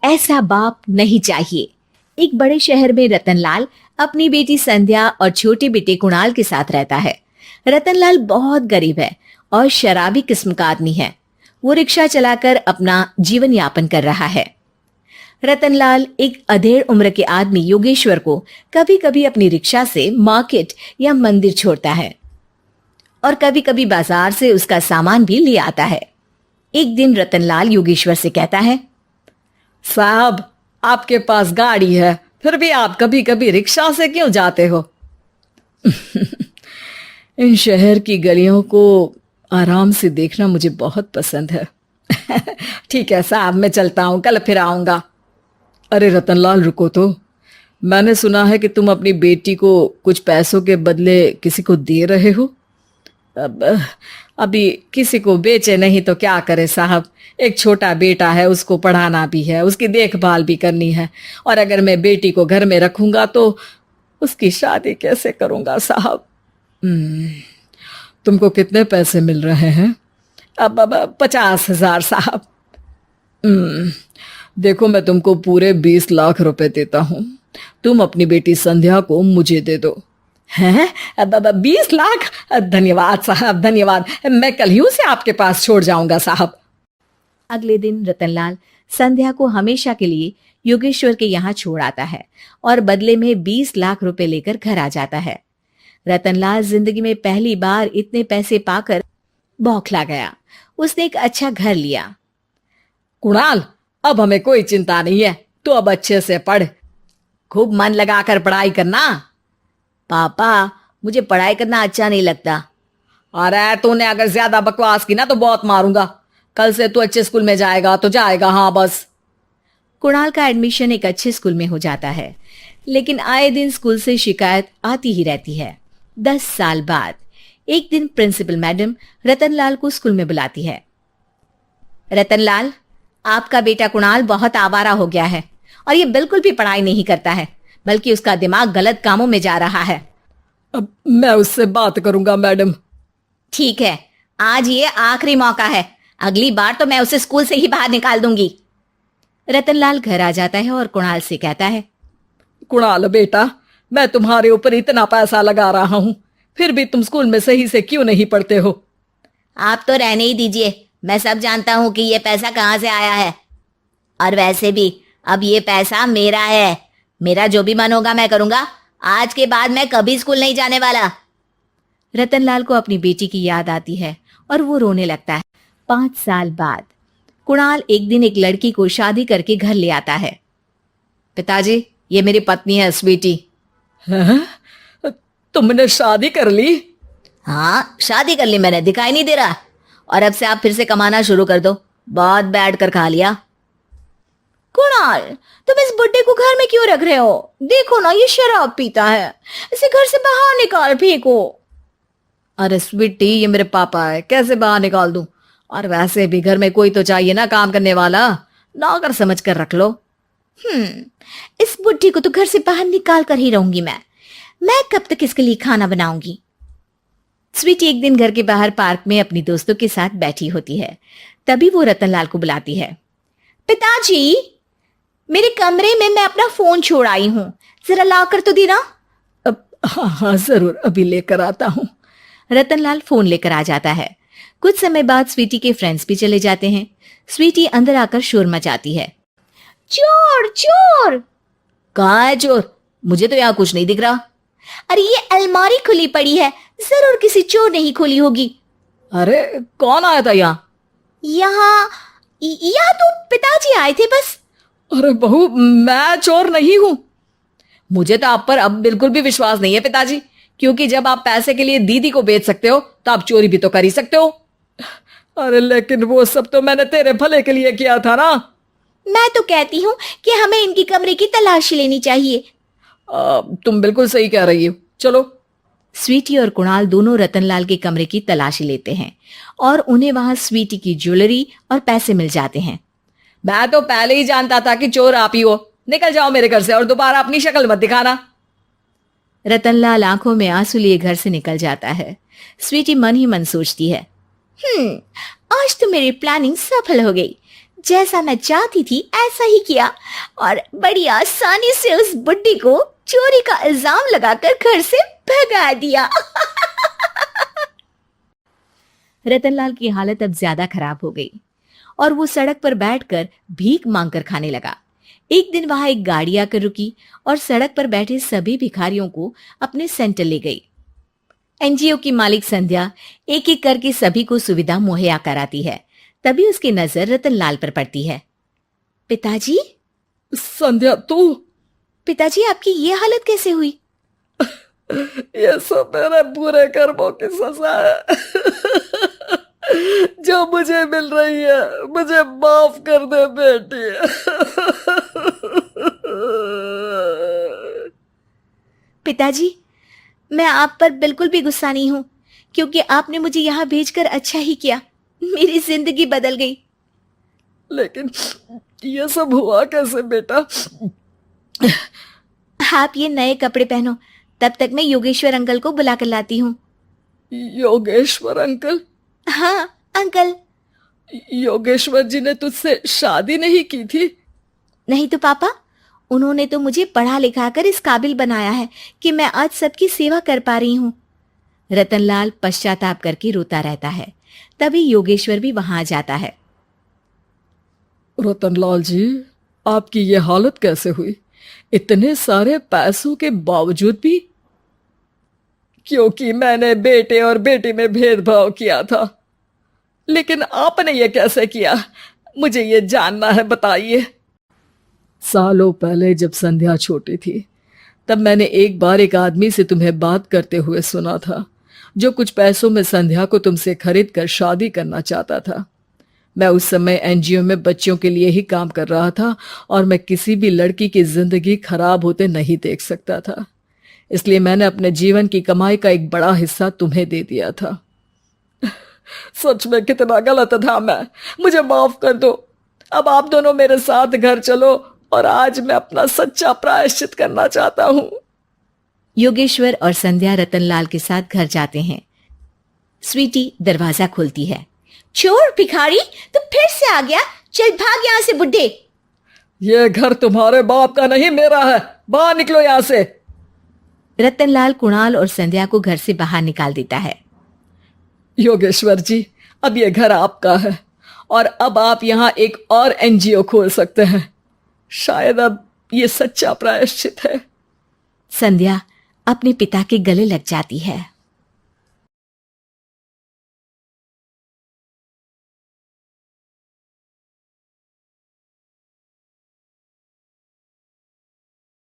ऐसा बाप नहीं चाहिए। एक बड़े शहर में रतनलाल अपनी बेटी संध्या और छोटे बेटे कुणाल के साथ रहता है। रतनलाल बहुत गरीब है और शराबी किस्म का आदमी है। वो रिक्शा चलाकर अपना जीवन यापन कर रहा है। रतनलाल एक अधेड़ उम्र के आदमी योगेश्वर को कभी कभी अपनी रिक्शा से मार्केट या मंदिर छोड़ता है और कभी कभी बाजार से उसका सामान भी ले आता है। एक दिन रतनलाल योगेश्वर से कहता है, साहब, आपके पास गाड़ी है, फिर भी आप कभी कभी रिक्शा से क्यों जाते हो? इन शहर की गलियों को आराम से देखना मुझे बहुत पसंद है। ठीक है साहब, मैं चलता हूँ, कल फिर आऊंगा। अरे रतनलाल, रुको तो। मैंने सुना है कि तुम अपनी बेटी को कुछ पैसों के बदले किसी को दे रहे हो। अभी किसी को बेचे नहीं तो क्या करे साहब। एक छोटा बेटा है, उसको पढ़ाना भी है, उसकी देखभाल भी करनी है, और अगर मैं बेटी को घर में रखूंगा तो उसकी शादी कैसे करूंगा साहब। तुमको कितने पैसे मिल रहे हैं? अब 50,000 साहब। देखो, मैं तुमको पूरे 20 लाख रुपए देता हूँ। तुम अपनी बेटी संध्या को मुझे दे दो। हैं? अब 20 लाख? धन्यवाद साहब, धन्यवाद। मैं कल ही उसे आपके पास छोड़ जाऊंगा साहब। अगले दिन रतनलाल संध्या को हमेशा के लिए योगेश्वर के यहाँ छोड़ आता है और बदले में 20 लाख रुपए लेकर घर आ जाता है। रतनलाल जिंदगी में पहली बार इतने पैसे पाकर बौखला गया। उसने एक अच्छा घर लिया। कुणाल, अब हमें कोई चिंता नहीं है, तो अब अच्छे से पढ़, खूब मन लगाकर पढ़ाई करना। पापा, मुझे पढ़ाई करना अच्छा नहीं लगता। अरे तूने अगर ज्यादा बकवास की ना तो बहुत मारूंगा। कल से तू अच्छे स्कूल में जाएगा तो जाएगा, हाँ बस। कुणाल का एडमिशन एक अच्छे स्कूल में हो जाता है, लेकिन आए दिन स्कूल से शिकायत आती ही रहती है। 10 साल बाद एक दिन प्रिंसिपल मैडम रतनलाल को स्कूल में बुलाती है। रतनलाल, आपका बेटा कुणाल बहुत आवारा हो गया है और ये बिल्कुल भी पढ़ाई नहीं करता है, बल्कि उसका दिमाग गलत कामों में जा रहा है। अब मैं उससे बात करूंगा मैडम। ठीक है, आज ये आखिरी मौका है, अगली बार तो मैं उसे स्कूल से ही बाहर निकाल दूंगी। रतनलाल घर आ जाता है और कुणाल से कहता है, कुणाल बेटा, मैं तुम्हारे ऊपर इतना पैसा लगा रहा हूं, फिर भी तुम स्कूल में सही से क्यों नहीं पढ़ते हो? आप तो रहने ही दीजिए, मैं सब जानता हूं कि ये पैसा कहां से आया है। और वैसे भी अब ये पैसा मेरा है, मेरा जो भी मन होगा मैं करूंगा। आज के बाद मैं कभी स्कूल नहीं जाने वाला। रतनलाल को अपनी बेटी की याद आती है और वो रोने लगता है। 5 साल बाद कुणाल एक दिन एक लड़की को शादी करके घर ले आता है। पिताजी, ये मेरी पत्नी है स्वीटी। तुमने शादी कर ली? हाँ, शादी कर ली मैंने, दिखाई नहीं दे रहा? और अब से आप फिर से कमाना शुरू कर दो, बहुत बैठ कर खा लिया। कुणाल, तुम इस बुड्ढे को घर में क्यों रख रहे हो? देखो ना, ये शराब पीता है, इसे घर से बाहर निकाल फेंको। अरे स्वीटी, ये मेरे पापा है, कैसे बाहर निकाल दूं? और वैसे भी घर में कोई तो चाहिए ना काम करने वाला, नौकर समझ कर रख लो। इस बुड्ढी को तो घर से बाहर निकाल कर ही रहूंगी मैं कब तक इसके लिए खाना बनाऊंगी? स्वीटी एक दिन घर के बाहर पार्क में अपनी दोस्तों के साथ बैठी होती है। तभी वो रतनलाल को बुलाती है। पिताजी, मेरे कमरे में मैं अपना फोन छोड़ आई हूँ, जरा ला कर तो देना। हाँ जरूर, अभी लेकर आता हूँ। रतनलाल फोन लेकर आ जाता है। कुछ समय बाद स्वीटी के फ्रेंड्स भी चले जाते हैं। स्वीटी अंदर आकर शोर मचाती है, चोर चोर। कहाँ है चोर? मुझे तो यहाँ कुछ नहीं दिख रहा। अरे ये अलमारी खुली पड़ी है, जरूर किसी चोर ने ही खोली होगी। अरे कौन आया था यहाँ? यहाँ तो पिताजी आए थे बस। अरे बहू, मैं चोर नहीं हूँ। मुझे तो आप पर अब बिल्कुल भी विश्वास नहीं है पिताजी, क्योंकि जब आप पैसे के लिए दीदी को बेच सकते हो तो आप चोरी भी तो कर ही सकते हो। अरे लेकिन वो सब तो मैंने तेरे भले के लिए किया था ना। मैं तो कहती हूँ कि हमें इनकी कमरे की तलाशी लेनी चाहिए। तुम बिल्कुल सही कह रही हो, चलो। स्वीटी और कुणाल दोनों रतनलाल के कमरे की तलाशी लेते हैं और उन्हें वहां स्वीटी की ज्वेलरी और पैसे मिल जाते हैं। मैं तो पहले ही जानता था कि चोर आप ही हो। निकल जाओ मेरे घर से और दोबारा अपनी शक्ल मत दिखाना। रतनलाल आंखों में आंसू लिए घर से निकल जाता है। स्वीटी मन ही मन सोचती है, आज तो मेरी प्लानिंग सफल हो गई। जैसा मैं चाहती थी ऐसा ही किया और बड़ी आसानी से उस बुड्ढी को चोरी का इल्जाम लगाकर घर से भगा दिया। रतनलाल की हालत अब ज्यादा खराब हो गई और वो सड़क पर बैठकर भीख मांगकर खाने लगा। एक दिन वहां एक गाड़ी आकर रुकी और सड़क पर बैठे सभी भिखारियों को अपने सेंटर ले गई। एनजीओ की मालिक संध्या एक एक करके सभी को सुविधा मुहैया कराती है। तभी उसकी नजर रतनलाल पर पड़ती है। पिताजी, संध्या तू? पिताजी आपकी ये हालत कैसे हुई? ये सब मेरे बुरे कर्मों की सजा है जो मुझे मिल रही है। मुझे माफ कर दे बेटी। पिताजी, मैं आप पर बिल्कुल भी गुस्सा नहीं हूं, क्योंकि आपने मुझे यहाँ भेजकर अच्छा ही किया। मेरी जिंदगी बदल गई। लेकिन ये सब हुआ कैसे बेटा? आप ये नए कपड़े पहनो, तब तक मैं योगेश्वर अंकल को बुला कर लाती हूँ। योगेश्वर अंकल? हाँ अंकल। योगेश्वर जी ने तुझसे शादी नहीं की थी? नहीं तो पापा, उन्होंने तो मुझे पढ़ा लिखा कर इस काबिल बनाया है कि मैं आज सबकी सेवा कर पा रही हूँ। रतनलाल पश्चाताप करके रोता रहता है। तभी योगेश्वर भी वहां आ जाता है। रतनलाल जी, आपकी ये हालत कैसे हुई? इतने सारे पैसों के बावजूद भी? क्योंकि मैंने बेटे और बेटी में भेदभाव किया था। लेकिन आपने ये कैसे किया? मुझे ये जानना है, बताइए। सालों पहले जब संध्या छोटी थी, तब मैंने एक बार एक आदमी से तुम्हें बात करते हुए सुना था, जो कुछ पैसों में संध्या को तुमसे खरीद कर शादी करना चाहता था। मैं उस समय एनजीओ में बच्चों के लिए ही काम कर रहा था और मैं किसी भी लड़की की जिंदगी खराब होते नहीं देख सकता था। इसलिए मैंने अपने जीवन की कमाई का एक बड़ा हिस्सा तुम्हें दे दिया था। सच में कितना गलत था मैं। मुझे माफ कर दो। अब आप दोनों मेरे साथ घर चलो और आज मैं अपना सच्चा प्रायश्चित करना चाहता हूं। योगेश्वर और संध्या रतनलाल के साथ घर जाते हैं। स्वीटी दरवाजा खोलती है। चोर भिखारी, तू फिर से आ गया? चल भाग यहाँ से बुड्ढे। ये घर तुम्हारे बाप का नहीं, मेरा है। बाहर निकलो यहाँ से। रतनलाल कुणाल और संध्या को घर से बाहर निकाल देता है। योगेश्वर जी, अब ये घर आपका है और अब आप यहाँ एक और एनजीओ खोल सकते हैं। शायद अब ये सच्चा प्रायश्चित है। संध्या अपने पिता के गले लग जाती है।